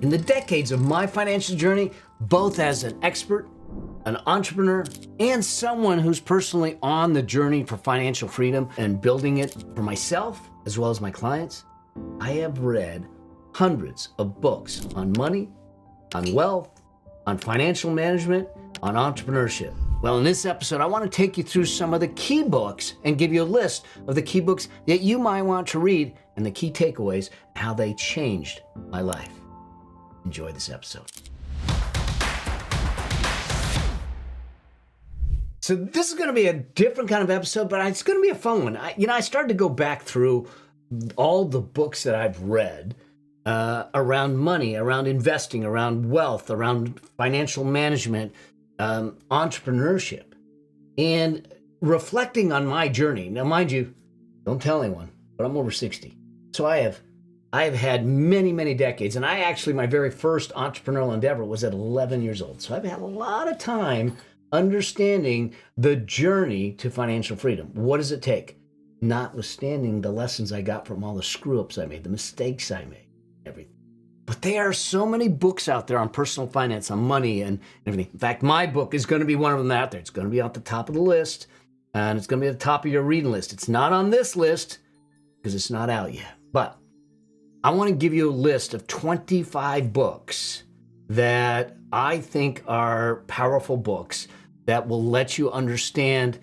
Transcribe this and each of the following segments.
In the decades of my financial journey, both as an expert, an entrepreneur, and someone who's personally on the journey for financial freedom and building it for myself as well as my clients, I have read hundreds of books on money, on wealth, on financial management, on entrepreneurship. Well, in this episode, I want to take you through some of the key books and give you a list of the key books that you might want to read and the key takeaways and how they changed my life. Enjoy this episode. So this is going to be a different kind of episode, but it's going to be a fun one. I started to go back through all the books that I've read around money, around investing, around wealth, around financial management, entrepreneurship, and reflecting on my journey. Now, mind you, don't tell anyone, but I'm over 60. So I have had many decades, and my very first entrepreneurial endeavor was at 11 years old. So I've had a lot of time understanding the journey to financial freedom. What does it take? Notwithstanding the lessons I got from all the screw-ups I made, the mistakes I made, everything. But there are so many books out there on personal finance, on money and everything. In fact, my book is going to be one of them out there. It's going to be at the top of the list, and it's going to be at the top of your reading list. It's not on this list because it's not out yet. But I want to give you a list of 25 books that I think are powerful books that will let you understand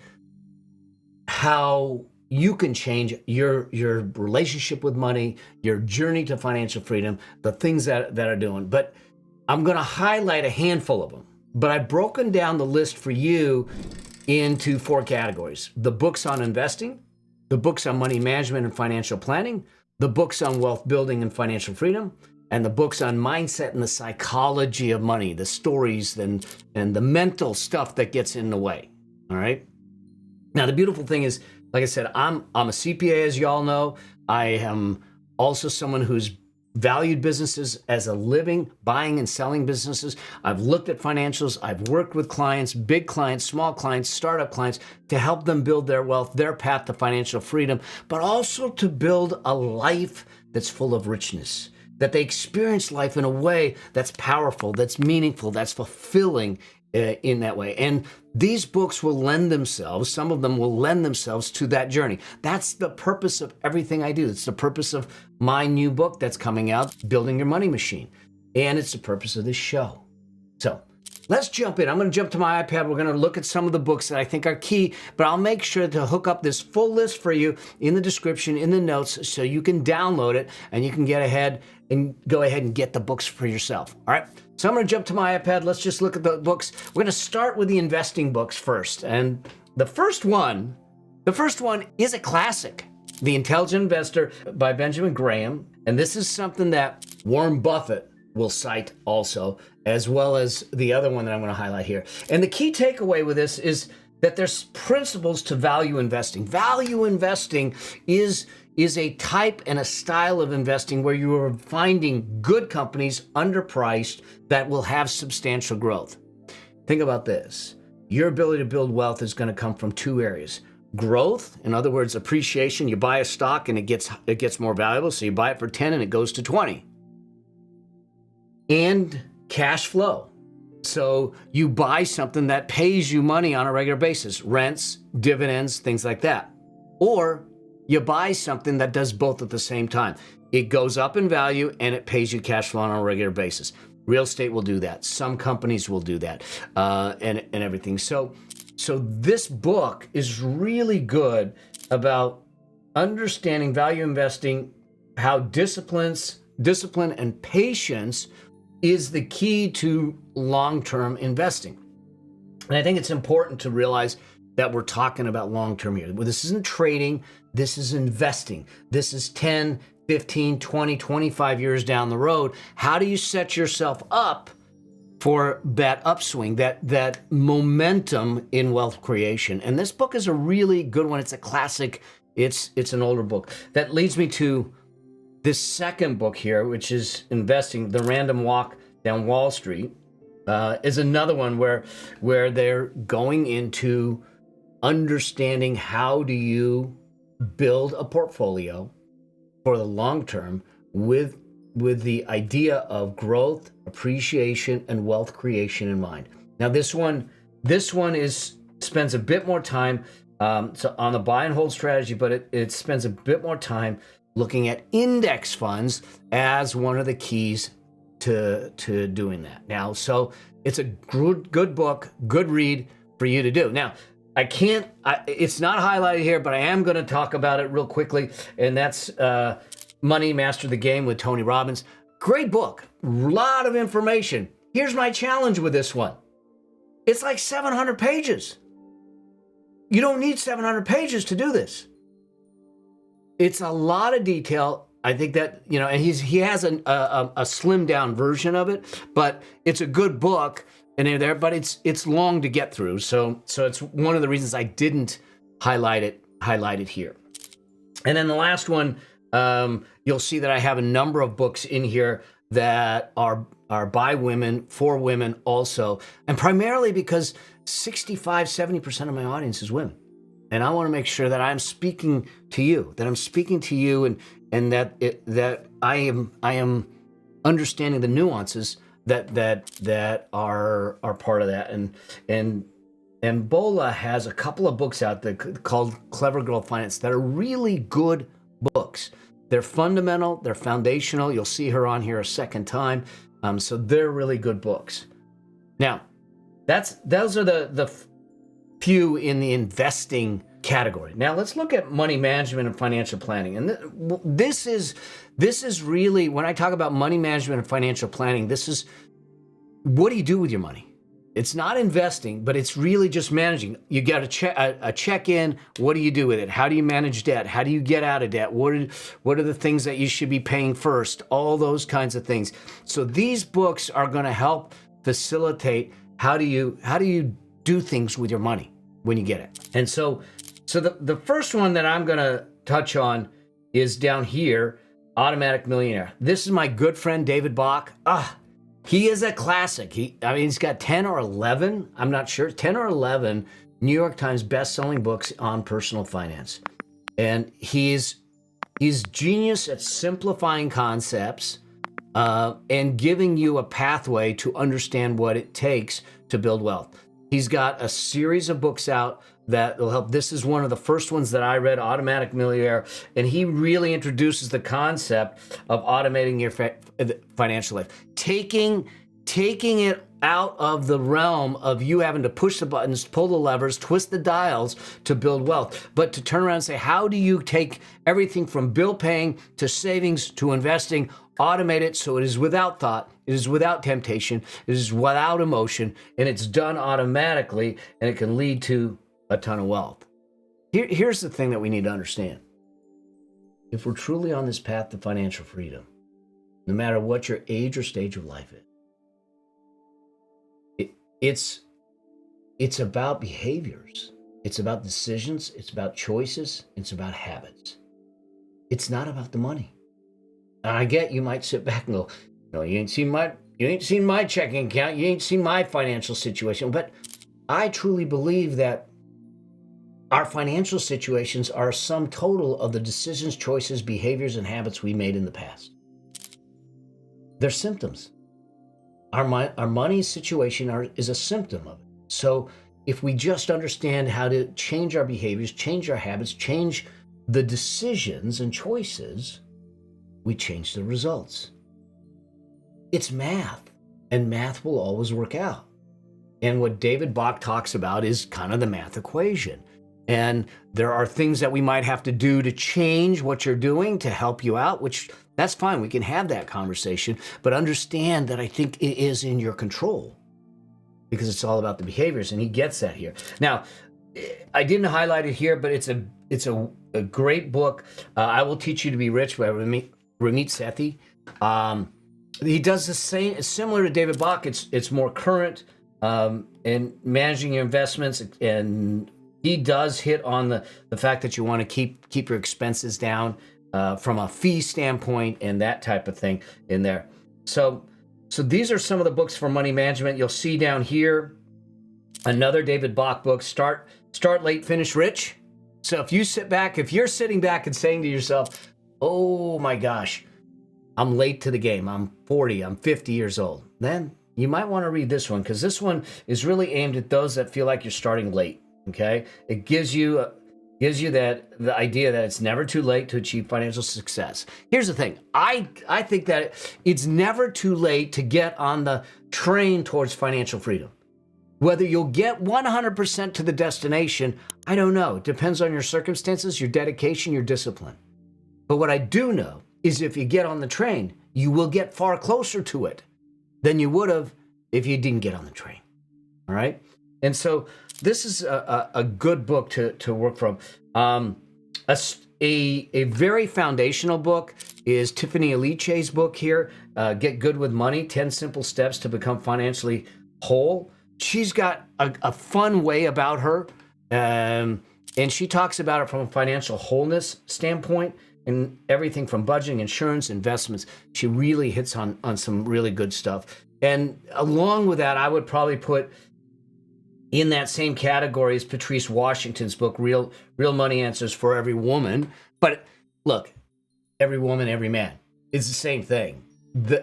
how you can change your relationship with money, your journey to financial freedom, the things that are doing. But I'm going to highlight a handful of them. But I've broken down the list for you into 4 categories: the books on investing, the books on money management and financial planning, the books on wealth building and financial freedom, and the books on mindset and the psychology of money, the stories and the mental stuff that gets in the way. All right. Now, the beautiful thing is, like I said, I'm a CPA, as y'all know. I am also someone who's valued businesses as a living, buying and selling businesses. I've looked at financials. I've worked with clients, big clients, small clients, startup clients, to help them build their wealth, their path to financial freedom, but also to build a life that's full of richness, that they experience life in a way that's powerful, that's meaningful, that's fulfilling in that way. And these books will lend themselves, some of them will lend themselves to that journey. That's the purpose of everything I do. It's the purpose of my new book that's coming out, Building Your Money Machine. And it's the purpose of this show. So let's jump in. I'm going to jump to my iPad. We're going to look at some of the books that I think are key, but I'll make sure to hook up this full list for you in the description, in the notes, so you can download it and you can go ahead and get the books for yourself. All right. So I'm going to jump to my iPad. Let's just look at the books. We're going to start with the investing books first. And the first one is a classic, The Intelligent Investor by Benjamin Graham. And this is something that Warren Buffett will cite also, as well as the other one that I'm going to highlight here. And the key takeaway with this is that there's principles to value investing. Value investing is a type and a style of investing where you are finding good companies underpriced that will have substantial growth. Think about this. Your ability to build wealth is going to come from 2 areas. Growth, in other words, appreciation. You buy a stock and it gets more valuable, so you buy it for 10 and it goes to 20. And cash flow. So you buy something that pays you money on a regular basis, rents, dividends, things like that. Or you buy something that does both at the same time. It goes up in value and it pays you cash flow on a regular basis. Real estate will do that. Some companies will do that, and everything. So this book is really good about understanding value investing, how discipline and patience is the key to long-term investing. And I think it's important to realize that we're talking about long-term here. Well, this isn't trading, this is investing. This is 10, 15, 20, 25 years down the road. How do you set yourself up for that upswing, that momentum in wealth creation? And this book is a really good one. It's a classic. It's an older book. That leads me to this second book here, which is Investing, The Random Walk Down Wall Street, is another one where they're going into understanding how do you build a portfolio for the long term with with the idea of growth, appreciation, and wealth creation in mind. Now, this one spends a bit more time so on the buy and hold strategy, but it spends a bit more time looking at index funds as one of the keys to doing that. Now, so it's a good book, good read for you to do. Now, it's not highlighted here, but I am going to talk about it real quickly, and that's Money Master the Game with Tony Robbins. Great book, a lot of information. Here's my challenge with this one. It's like 700 pages. You don't need 700 pages to do this. It's a lot of detail. I think that, and he has a slimmed down version of it, but it's a good book and there, but it's long to get through. So it's one of the reasons I didn't highlight it here. And then the last one, you'll see that I have a number of books in here that are by women, for women also, and primarily because 65-70% of my audience is women. And I want to make sure that I'm speaking to you, and that I am understanding the nuances that are part of that. And Bola has a couple of books out there called Clever Girl Finance that are really good books. They're fundamental, they're foundational. You'll see her on here a second time. So they're really good books. Now, those are the few in the investing category. Now let's look at money management and financial planning. And this is really, when I talk about money management and financial planning, this is what do you do with your money? It's not investing, but it's really just managing. You got a check-in. What do you do with it? How do you manage debt? How do you get out of debt? What are the things that you should be paying first? All those kinds of things. So these books are going to help facilitate how do you do things with your money when you get it. And so the first one that I'm going to touch on is down here, Automatic Millionaire. This is my good friend David Bach. He is a classic. He's got 10 or 11, I'm not sure, 10 or 11 New York Times best-selling books on personal finance. And he's genius at simplifying concepts and giving you a pathway to understand what it takes to build wealth. He's got a series of books out that will help. This is one of the first ones that I read, Automatic Millionaire, and he really introduces the concept of automating your financial life, taking it out of the realm of you having to push the buttons, pull the levers, twist the dials to build wealth, but to turn around and say, how do you take everything from bill paying to savings to investing, automate it so it is without thought, it is without temptation, it is without emotion, and it's done automatically, and it can lead to a ton of wealth. Here's the thing that we need to understand. If we're truly on this path to financial freedom, no matter what your age or stage of life is, it's about behaviors. It's about decisions. It's about choices. It's about habits. It's not about the money. And I get you might sit back and go, no, you ain't seen my checking account. You ain't seen my financial situation. But I truly believe that our financial situations are a sum total of the decisions, choices, behaviors, and habits we made in the past. They're symptoms. Our money situation is a symptom of it. So if we just understand how to change our behaviors, change our habits, change the decisions and choices, we change the results. It's math, and math will always work out. And what David Bach talks about is kind of the math equation. And there are things that we might have to do to change what you're doing to help you out, which that's fine. We can have that conversation, but understand that I think it is in your control because it's all about the behaviors, and he gets that here. Now, I didn't highlight it here, but it's a great book. I Will Teach You to Be Rich by Ramit Sethi. He does the same, similar to David Bach. It's more current in managing your investments, and he does hit on the fact that you want to keep your expenses down from a fee standpoint and that type of thing in there. So these are some of the books for money management. You'll see down here another David Bach book, Start Late, Finish Rich. So if you're sitting back and saying to yourself, oh my gosh, I'm late to the game. I'm 40, I'm 50 years old. Then you might want to read this one because this one is really aimed at those that feel like you're starting late. Okay, it gives you that the idea that it's never too late to achieve financial success. Here's the thing. I think that it's never too late to get on the train towards financial freedom. Whether you'll get 100% to the destination, I don't know. It depends on your circumstances, your dedication, your discipline. But what I do know is if you get on the train, you will get far closer to it than you would have if you didn't get on the train. All right? And so this is a good book to work from. A very foundational book is Tiffany Alice's book here, Get Good with Money, 10 Simple Steps to Become Financially Whole. She's got a fun way about her, and she talks about it from a financial wholeness standpoint and everything from budgeting, insurance, investments. She really hits on some really good stuff. And along with that, I would probably put in that same category as Patrice Washington's book, Real Money Answers for Every Woman. But look, every woman, every man, it's the same thing.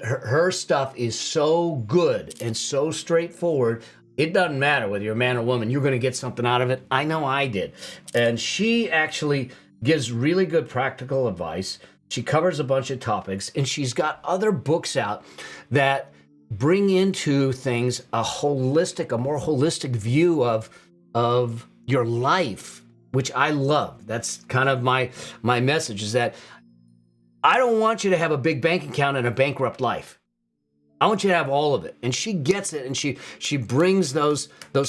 Her stuff is so good and so straightforward. It doesn't matter whether you're a man or woman, you're going to get something out of it. I know I did. And she actually gives really good practical advice. She covers a bunch of topics, and she's got other books out that bring into things a more holistic view of your life, which I love. That's kind of my message, is that I don't want you to have a big bank account and a bankrupt life. I want you to have all of it. And she gets it, and she brings those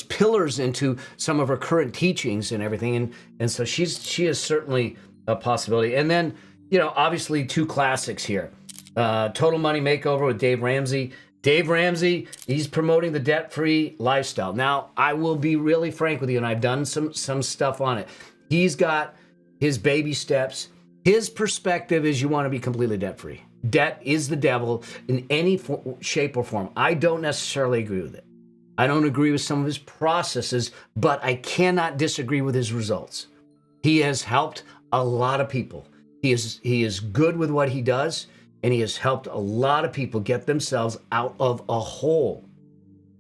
pillars into some of her current teachings and everything. And so she is certainly a possibility. And then, obviously 2 classics here. Total Money Makeover with Dave Ramsey. Dave Ramsey, he's promoting the debt-free lifestyle. Now, I will be really frank with you, and I've done some stuff on it. He's got his baby steps. His perspective is you want to be completely debt-free. Debt is the devil in any shape or form. I don't necessarily agree with it. I don't agree with some of his processes, but I cannot disagree with his results. He has helped a lot of people. He is good with what he does. And he has helped a lot of people get themselves out of a hole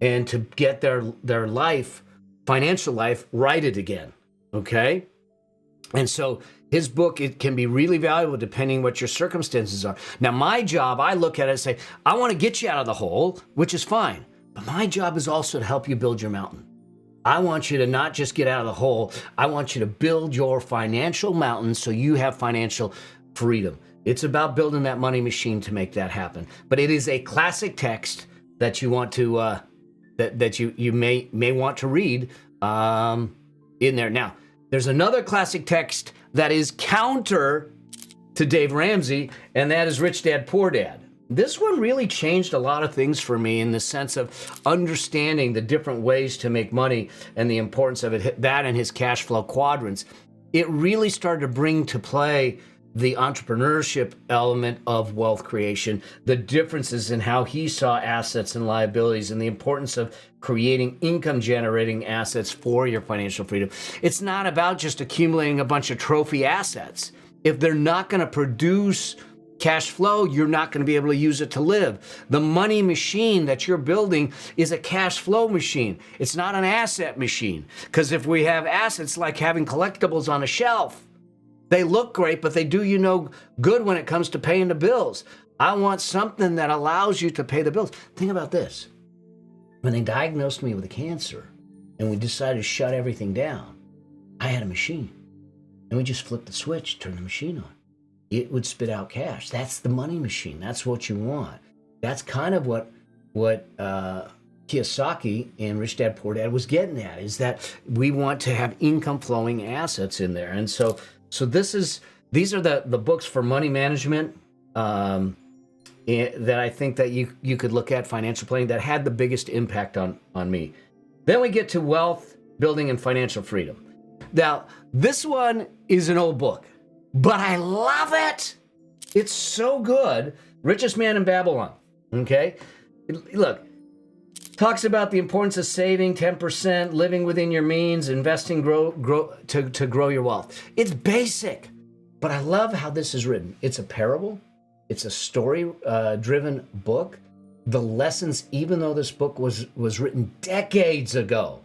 and to get their life, financial life, righted again. Okay? And so his book, it can be really valuable depending what your circumstances are. Now, my job, I look at it and say, I want to get you out of the hole, which is fine. But my job is also to help you build your mountain. I want you to not just get out of the hole. I want you to build your financial mountain so you have financial freedom. It's about building that money machine to make that happen. But it is a classic text that you want to that you may want to read in there. Now, there's another classic text that is counter to Dave Ramsey, and that is Rich Dad Poor Dad. This one really changed a lot of things for me in the sense of understanding the different ways to make money and the importance of it. That and his cash flow quadrants. It really started to bring to play the entrepreneurship element of wealth creation, the differences in how he saw assets and liabilities, and the importance of creating income-generating assets for your financial freedom. It's not about just accumulating a bunch of trophy assets. If they're not going to produce cash flow, you're not going to be able to use it to live. The money machine that you're building is a cash flow machine. It's not an asset machine. Because if we have assets like having collectibles on a shelf, they look great, but they do you no good when it comes to paying the bills. I want something that allows you to pay the bills. Think about this. When they diagnosed me with a cancer and we decided to shut everything down, I had a machine. And we just flipped the switch, turned the machine on. It would spit out cash. That's the money machine. That's what you want. That's kind of what Kiyosaki in Rich Dad Poor Dad was getting at, is that we want to have income flowing assets in there. And so these are the books for money management that I think that you could look at, financial planning, that had the biggest impact on me. Then we get to wealth building and financial freedom. Now, this one is an old book, but I love it. It's so good. Richest Man in Babylon. Okay, look. Talks about the importance of saving 10%, living within your means, investing to grow your wealth. It's basic, but I love how this is written. It's a parable. It's a story driven book. The lessons, even though this book was written decades ago,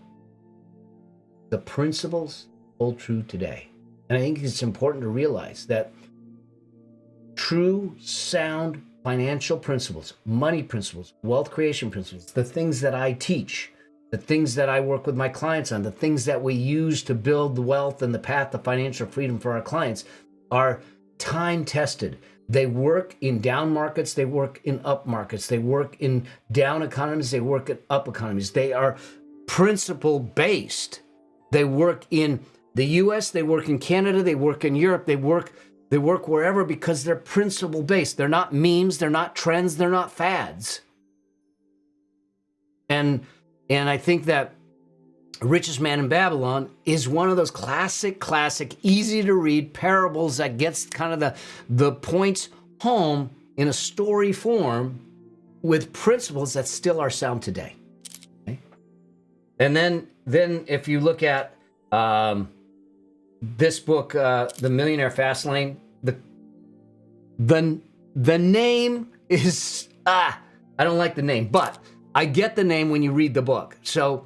the principles hold true today. And I think it's important to realize that true, sound financial principles, money principles, wealth creation principles, the things that I teach, the things that I work with my clients on, the things that we use to build the wealth and the path to financial freedom for our clients are time tested. They work in down markets, they work in up markets, they work in down economies, they work in up economies. They are principle based. They work in the US, they work in Canada, they work in Europe, they work wherever because they're principle based. They're not memes, they're not trends, they're not fads. And I think that Richest Man in Babylon is one of those classic, easy to read parables that gets kind of the points home in a story form with principles that still are sound today. Okay? And then if you look at this book, The Millionaire Fastlane, the name is, I don't like the name, but I get the name when you read the book. So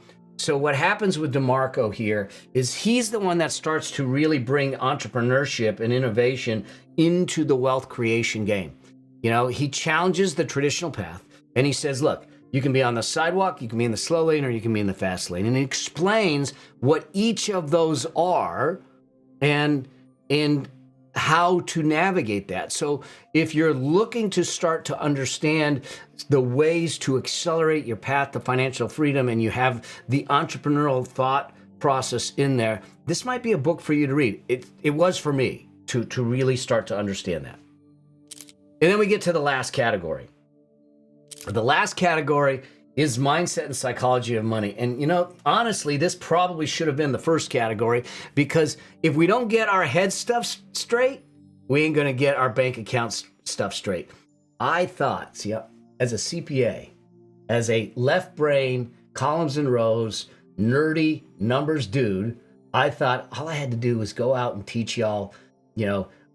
what happens with DeMarco here is he's the one that starts to really bring entrepreneurship and innovation into the wealth creation game. You know, he challenges the traditional path and he says, look, you can be on the sidewalk, you can be in the slow lane, or you can be in the fast lane. And he explains what each of those are and how to navigate that. So if you're looking to start to understand the ways to accelerate your path to financial freedom and you have the entrepreneurial thought process in there, this might be a book for you to read. It was for me to really start to understand that. And then we get to the last category. The last category is mindset and psychology of money. And you know, honestly, this probably should have been the first category, because if we don't get our head stuff straight, we ain't gonna get our bank account stuff straight. I thought, see, as a CPA, as a left brain, columns and rows, nerdy numbers dude, I thought all I had to do was go out and teach y'all,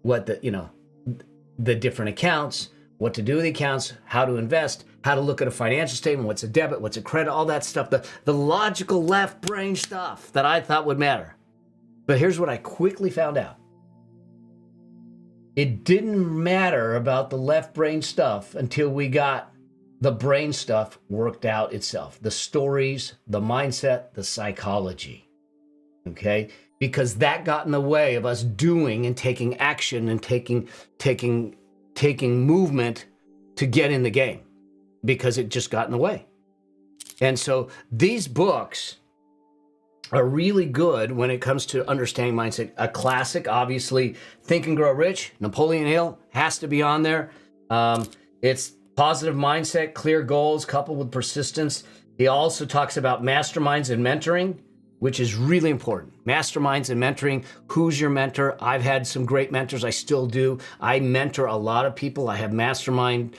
what the different accounts, what to do with the accounts, how to invest, how to look at a financial statement, what's a debit, what's a credit, all that stuff, the logical left brain stuff that I thought would matter. But here's what I quickly found out. It didn't matter about the left brain stuff until we got the brain stuff worked out itself. The stories, the mindset, the psychology, okay? Because that got in the way of us doing and taking action and taking movement to get in the game, because it just got in the way. And so these books are really good when it comes to understanding mindset. A classic, obviously, Think and Grow Rich, Napoleon Hill has to be on there. It's positive mindset, clear goals coupled with persistence. He also talks about masterminds and mentoring, which is really important. Masterminds and mentoring. Who's your mentor? I've had some great mentors. I still do. I mentor a lot of people. I have mastermind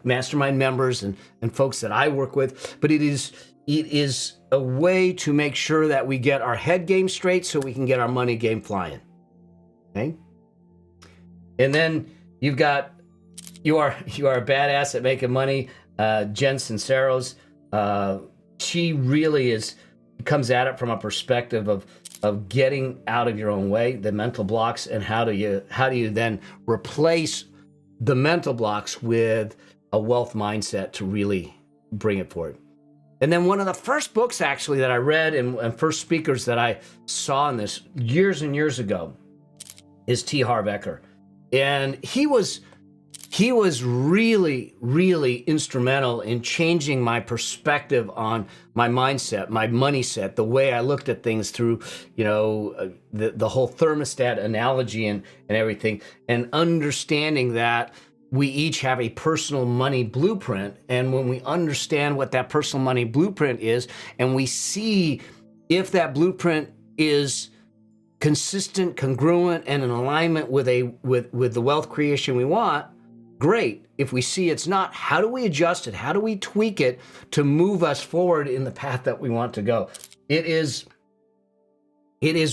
members and folks that I work with. But it is a way to make sure that we get our head game straight so we can get our money game flying. Okay? And then you've got you are a badass at making money. Jen Sincero's. She really comes at it from a perspective of getting out of your own way, the mental blocks, and how do you then replace the mental blocks with a wealth mindset to really bring it forward. And then one of the first books actually that I read and first speakers that I saw in this years and years ago is T. Harv Eker. And he was really, really instrumental in changing my perspective on my mindset, my money set, the way I looked at things through, the whole thermostat analogy and everything, and understanding that we each have a personal money blueprint. And when we understand what that personal money blueprint is, and we see if that blueprint is consistent, congruent, and in alignment with the wealth creation we want, great. If we see it's not, how do we adjust it? How do we tweak it to move us forward in the path that we want to go? It is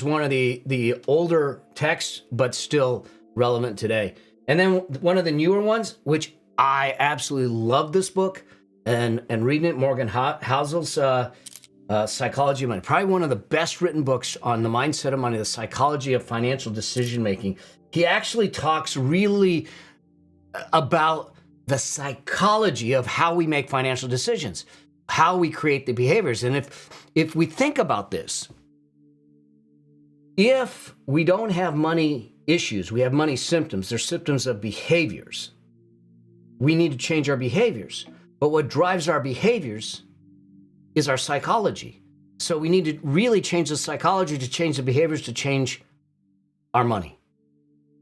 one of the older texts, but still relevant today. And then one of the newer ones, which I absolutely love this book, and reading it, Morgan Housel's Psychology of Money, probably one of the best written books on the mindset of money, the psychology of financial decision making. He actually talks really about the psychology of how we make financial decisions, how we create the behaviors. And if we think about this, if we don't have money issues, we have money symptoms, they're symptoms of behaviors. We need to change our behaviors. But what drives our behaviors is our psychology. So we need to really change the psychology to change the behaviors to change our money.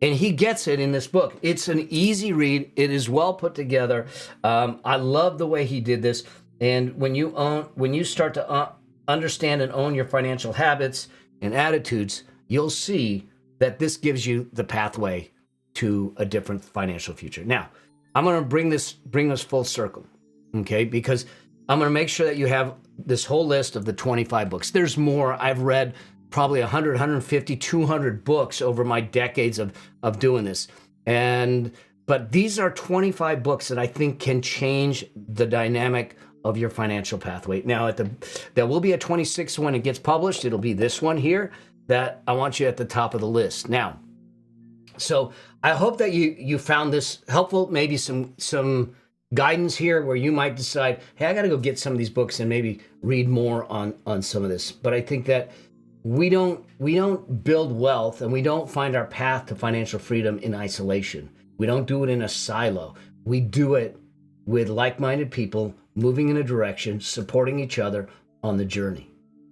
And he gets it in this book. It's an easy read. It is well put together. I love the way he did this. And when you start to understand and own your financial habits and attitudes, you'll see that this gives you the pathway to a different financial future. Now, I'm going to bring us full circle, okay? Because I'm going to make sure that you have this whole list of the 25 books. There's more. I've read probably 100, 150, 200 books over my decades of doing this. But these are 25 books that I think can change the dynamic of your financial pathway. Now, there will be a 26th when it gets published. It'll be this one here that I want you at the top of the list. Now, so I hope that you found this helpful, maybe some guidance here where you might decide, hey, I got to go get some of these books and maybe read more on some of this. But I think that we don't build wealth and we don't find our path to financial freedom in isolation. We don't do it in a silo. We do it with like-minded people moving in a direction, supporting each other on the journey.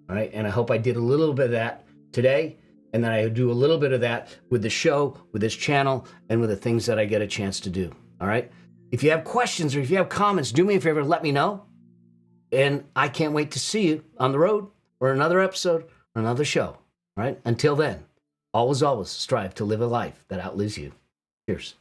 All right. And I hope I did a little bit of that today. And then I do a little bit of that with the show, with this channel, and with the things that I get a chance to do. All right. If you have questions or if you have comments, do me a favor, let me know. And I can't wait to see you on the road or another episode or another show. All right. Until then, always strive to live a life that outlives you. Cheers.